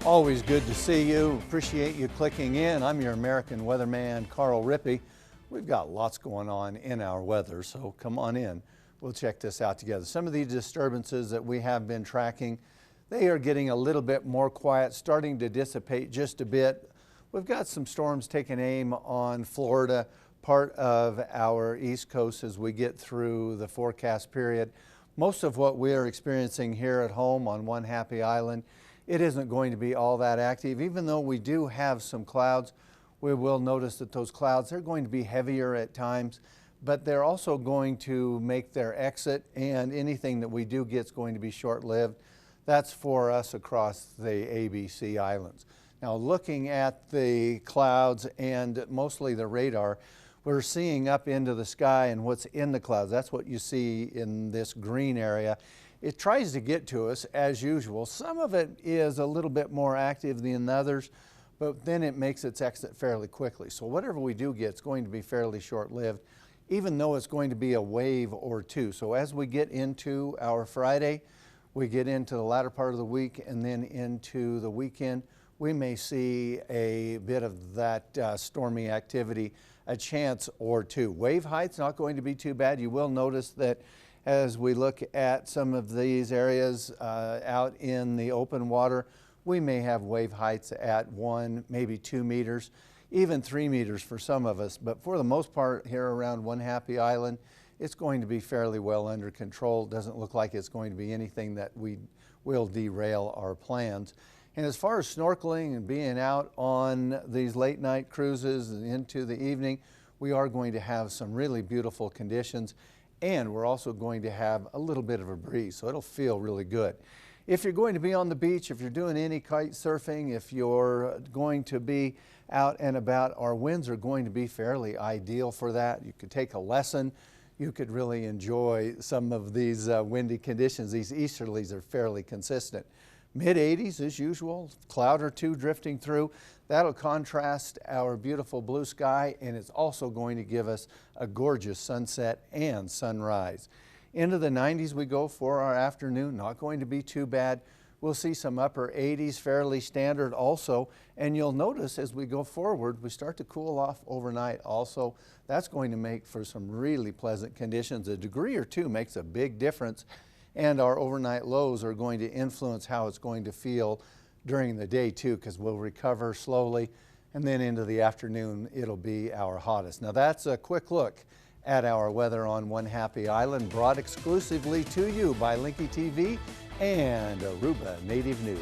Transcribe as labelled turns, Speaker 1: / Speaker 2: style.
Speaker 1: Always good to see you. Appreciate you clicking in. I'm your American weatherman, Carl Rippy. We've got lots going on in our weather, so come on in. We'll check this out together. Some of these disturbances that we have been tracking, they are getting a little bit more quiet, starting to dissipate just a bit. We've got some storms taking aim on Florida, part of our East Coast as we get through the forecast period. Most of what we're experiencing here at home on One Happy Island, it isn't going to be all that active. Even though we do have some clouds, we will notice that those clouds, they're going to be heavier at times, but they're also going to make their exit, and anything that we do get is going to be short-lived. That's for us across the ABC Islands. Now, looking at the clouds and mostly the radar, we're seeing up into the sky and what's in the clouds. That's what you see in this green area. It tries to get to us as usual. Some of it is a little bit more active than others, but then it makes its exit fairly quickly. So whatever we do get, it's going to be fairly short-lived, even though it's going to be a wave or two. So as we get into our Friday, we get into the latter part of the week and then into the weekend, we may see a bit of that stormy activity, a chance or two. Wave height's not going to be too bad. You will notice that as we look at some of these areas out in the open water, we may have wave heights at 1, maybe 2 meters, even 3 meters for some of us. But for the most part here around One Happy Island, it's going to be fairly well under control. It doesn't look like it's going to be anything that will derail our plans. And as far as snorkeling and being out on these late night cruises and into the evening, we are going to have some really beautiful conditions. And we're also going to have a little bit of a breeze, so it'll feel really good. If you're going to be on the beach, if you're doing any kite surfing, if you're going to be out and about, our winds are going to be fairly ideal for that. You could take a lesson. You could really enjoy some of these windy conditions. These easterlies are fairly consistent. Mid-80s as usual, cloud or two drifting through. That'll contrast our beautiful blue sky, and it's also going to give us a gorgeous sunset and sunrise. Into the 90s we go for our afternoon, not going to be too bad. We'll see some upper 80s, fairly standard also, and you'll notice as we go forward, we start to cool off overnight also. That's going to make for some really pleasant conditions. A degree or two makes a big difference. And our overnight lows are going to influence how it's going to feel during the day too, because we'll recover slowly, and then into the afternoon it'll be our hottest. Now that's a quick look at our weather on One Happy Island, brought exclusively to you by Linky TV and Aruba Native News.